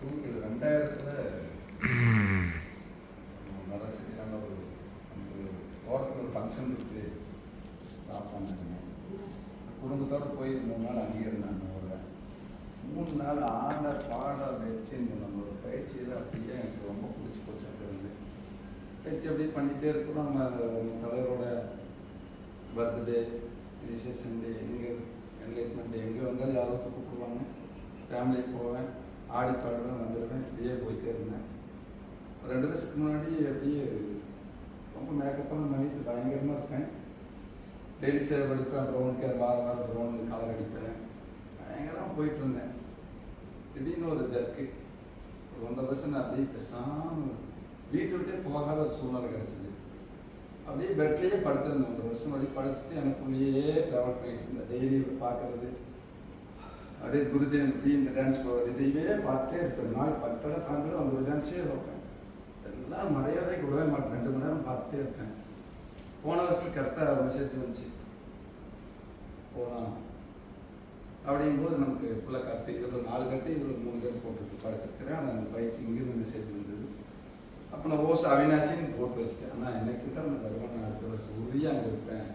2000 வளர்ச்சிக்கான ஒரு தோட்டத்தில் ஒரு ஃபங்க்ஷன் இருக்குது பார்ப்பாங்க. குடும்பத்தோடு போய் 3 நாள் அங்கே இருந்தாங்க. ஒரு 3 நாள் ஆட பாட வச்சு நம்மளோட பயிற்சியில் அப்படியே எனக்கு ரொம்ப பிடிச்சி போச்சு. அது வந்து பயிற்சி அப்படியே பண்ணிகிட்டே இருக்கிறோம். நம்ம தலைவரோட பர்த்டே, விசேஷன் டே, என்கேஜ்மெண்ட் டே எங்கே வந்தாலும் யாரும் கூப்பிடுவாங்க. ஃபேமிலிக்கு போவேன், ஆடி பாடுவேன், வந்துடுவேன். இப்படியே போயிட்டே இருந்தேன். 2 வருஷத்துக்கு முன்னாடி அப்படியே ரொம்ப மேக்கப்பான பண்ணிட்டு பயங்கரமாக இருப்பேன். டெய்லி சேவ் அடிப்பேன், ப்ரௌனுக்கு வாரம் ப்ரௌனுக்கு கலர் அடிப்பேன், பயங்கரமாக போயிட்டு இருந்தேன். திடீர்னு ஒரு ஜர்க்கு, ஒரு 1.5 வருஷம் நான் அப்படியே பேசாமல் வீட்டை விட்டே போகாத ஒரு சூழ்நிலை கிடச்சிது. அப்படியே பெட்லேயே படுத்திருந்தேன். 1 வருஷம் அப்படி படுத்துட்டு எனக்குள்ளேயே ட்ராவல் பண்ணிட்டு இருந்தேன். டெய்லி பார்க்குறது, அப்படியே குருஜன் இப்படி இந்த டான்ஸ் போகிறது, இதையே பார்த்துட்டே இருப்பேன். நாள் 10 தடவை பார்த்துட்டு அந்த ஒரு டான்ஸே வைப்பேன். எல்லாம் மறையாதே விடவே மாட்டேன். 2 மணி நேரம் பார்த்துட்டே இருப்பேன். போன வருஷம் கரெக்டாக மெசேஜ் வந்துச்சு போகலாம் அப்படிங்கும்போது நமக்கு ஃபுல்லாக கட்டி இதில் 4 கட்டி இதில் 3 கட்டு போட்டுருக்கு படுத்துருக்கிறேன். ஆனால் அந்த பயிற்சி இங்கிருந்து மெசேஜ் வந்தது. அப்போ நான் ஓஸ் அவினாசின்னு போட்டு வச்சிட்டேன். ஆனால் என்னைக்கு விட்டால் நான் வருவேன், நான் அடுத்த வருஷம் உறுதியாக அங்கே இருப்பேன்.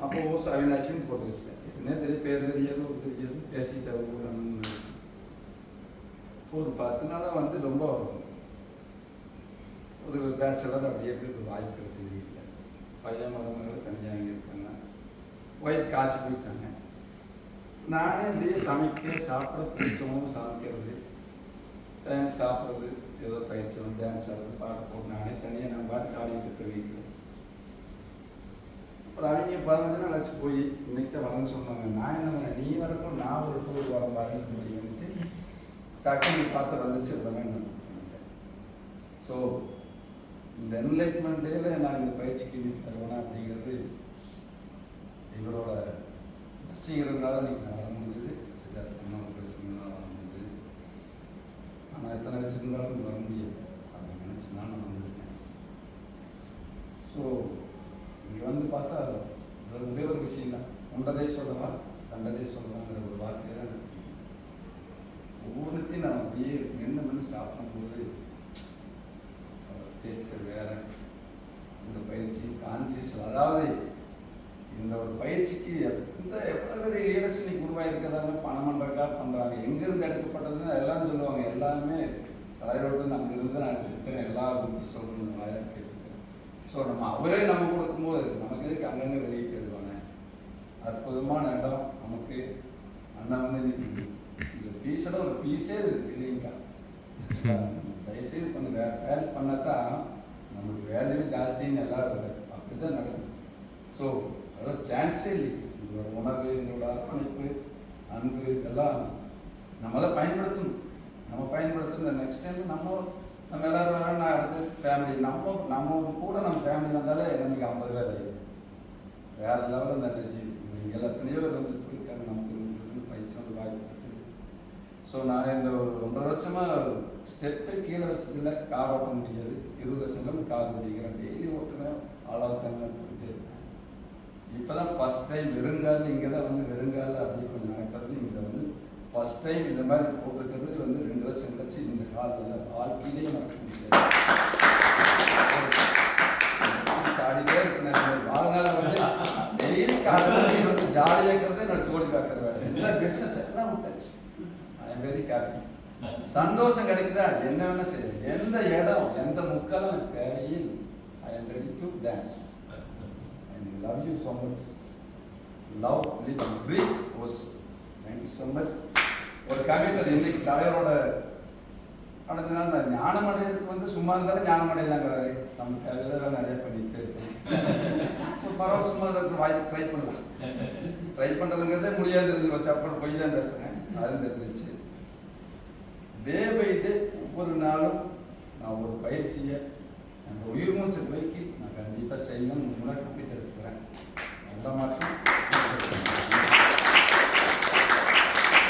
அப்போ ஓஸ் அவினாசின்னு போட்டு வச்சிட்டேன். என்ன தெரியும், பேர் தெரியாது, ஒரு தெரியாது, பேசிட்டு அவங்க ஒரு 10 நாளாக வந்து ரொம்ப ஒரு பேச்சுலர் அப்படியே இருக்கிறது வாய்ப்பு கிடைச்சது. வீட்டில் பையன் மருமகள் தனியாக இங்கே இருக்காங்க. ஒய்ஃப் காசு போயிட்டாங்க. நானே அப்படியே சமைக்க சாப்பிட பிடிச்சவங்க சமைக்கிறது, டைம் சாப்பிட்றது, ஏதோ பயிற்சி டான்ஸ் ஆடுறது, பாட்டு போட்டு நானே தனியாக நான் பாட்டு ஆடிட்டு இருக்க வீட்டில். அப்புறம் அவங்க 15 நாள் ஆச்சு போய் இன்னைக்கு தான் வரேன்னு சொன்னாங்க. நான் என்ன நீ வரப்போ நான் ஒரு டூர் வர வரேன்னு சொல்லிட்டு டக்குனு பார்த்து வந்துச்சு. அதெல்லாம் ஸோ இந்த என்லைட்மெண்ட் டேல நான் இந்த பயிற்சிக்கு தருவேனா அப்படிங்கிறது எங்களோட ரசிகர்களால் நீங்கள் வர முடியுது. சித்தார்த்தமாக பேசுகிறதுனால வர முடியுது. ஆனால் எத்தனை வச்சுருந்தாலும் வர முடியாது. அதை நினச்சி நான் வந்திருக்கேன். ஸோ இங்கே வந்து பார்த்தா ஒரே ஒரு விஷயம் தான், உண்டதே சொல்லலாம் கண்டதே சொல்லலாங்கிற ஒரு வார்த்தையை தான் ஒவ்வொருத்தையும் நான் அப்படியே மென்று சாப்பிடும்போது டேஸ்ட்டு வேறு. இந்த பயிற்சி கான்சியஸ், அதாவது இந்த ஒரு பயிற்சிக்கு எவ்வளோ பெரிய லீடர்ஸ் இன்னைக்கு உருவாயிருக்கிறாங்க. பணம் பண்ணுறக்காக பண்ணுறாங்க. எங்கேருந்து எடுக்கப்பட்டதுன்னு எல்லாரும் சொல்லுவாங்க. எல்லாருமே தலைவரோடு அங்கேருந்து நான் எடுத்துக்கிட்டேன், எல்லா குறித்து சொல்லணும் கேட்டுருக்கேன். ஸோ நம்ம அவரே நம்ம கொடுக்கும்போது நமக்கு எதுக்கு அங்கங்கே வெளியே கேடுவாங்க. அற்புதமான இடம் நமக்கு. அண்ணா வந்து இன்னைக்கு இந்த பீஸோட ஒரு பீஸே இருக்குது இல்லைங்களா. தயவுசெய்து கொஞ்சம் வேலை பண்ணாதான் நம்மளுக்கு வேல்யூ ஜாஸ்தின்னு எல்லாம் இருக்குது. அப்படி தான் நடக்குது. ஸோ அதோட சான்ஸே இல்லை. எங்களோட உணர்வு, எங்களோட அர்ப்பணிப்பு, அன்பு இதெல்லாம் நம்மளால் பயன்படுத்தணும். நம்ம பயன்படுத்தணும். இந்த நெக்ஸ்ட் டைம் நம்ம எல்லோரும் வர நான் அடுத்து ஃபேமிலி நம்ம கூட நம்ம ஃபேமிலி வந்தாலே நமக்கு 50 பேர் ஆகிடும். வேறு லெவலில் இந்த எனர்ஜி இங்கே எத்தனையோ பேர் வந்து போயிருக்காங்க. நமக்கு பயிற்சி வந்து வாய்ப்பு கிடைச்சிது. ஸோ நான் இந்த ஒரு 1.5 வருஷமாக ஸ்டெப்பை கீழே வச்சதில்லை. கார் ஓட்ட முடியாது. 20 லட்சம் கார் ஓட்டிக்கிறேன். டெய்லி ஓட்டுறேன். ஆளாவத்தங்க போயிட்டே இருக்கேன். இப்போ தான் ஃபஸ்ட் டைம் வெறுங்கால் இங்கே தான் வந்து வெறுங்கால் அப்படியே கொஞ்சம் நடக்கிறது. இங்கே வந்து ஃபஸ்ட் டைம் இந்த மாதிரி போட்டுக்கிறது வந்து 2 வருஷம் கழிச்சு இந்த காலத்தில் வாழ்க்கையிலேயே நடக்க முடியாது. ஆடிட்டே இருக்கேன். வாழ்நாள் வந்து டெய்லி காலையில் வந்து ஜாலியாக இருக்கிறது என்னோட ஜோடி பார்க்குற வேலை. எந்த பிஸ்னஸ் எல்லாம் விட்டாச்சு. I am very happy. சந்தோஷம் கிடைக்குதா என்ன வேணா செய்யும். எந்த இடம் எந்த முக்காலும் எனக்கு தேவையில் I am ready to dance. I love you so much. Love live and breath hose. Thank you so much. ஒரு கவிஞர் இன்னைக்கு தலைவரோட அடுத்த நாள் நான் ஞானம் அடையிறதுக்கு வந்து சும்மா இருந்தாலும் ஞானம் அடையலாங்கிறாரு. நம்ம தேவையில்லாம் நிறைய பண்ணிட்டு ஸோ பரவாயில்ல, சும்மா இருக்கிற வாய்ப்பு ட்ரை பண்ணலாம். ட்ரை பண்ணுறதுங்கிறதே முடியாது இருந்து வச்சு அப்புறம் போய் தான் பேசுகிறேன். அது தெரிஞ்சிச்சு. டே பை டே ஒவ்வொரு நாளும் நான் ஒரு பயிற்சியை அந்த உயிர் மூச்சு போய்க்கு நான் கண்டிப்பாக செய்யணும்னு முன்னாடி கம்ப்ளீட் எடுத்துக்கிறேன். அந்த மாற்றம்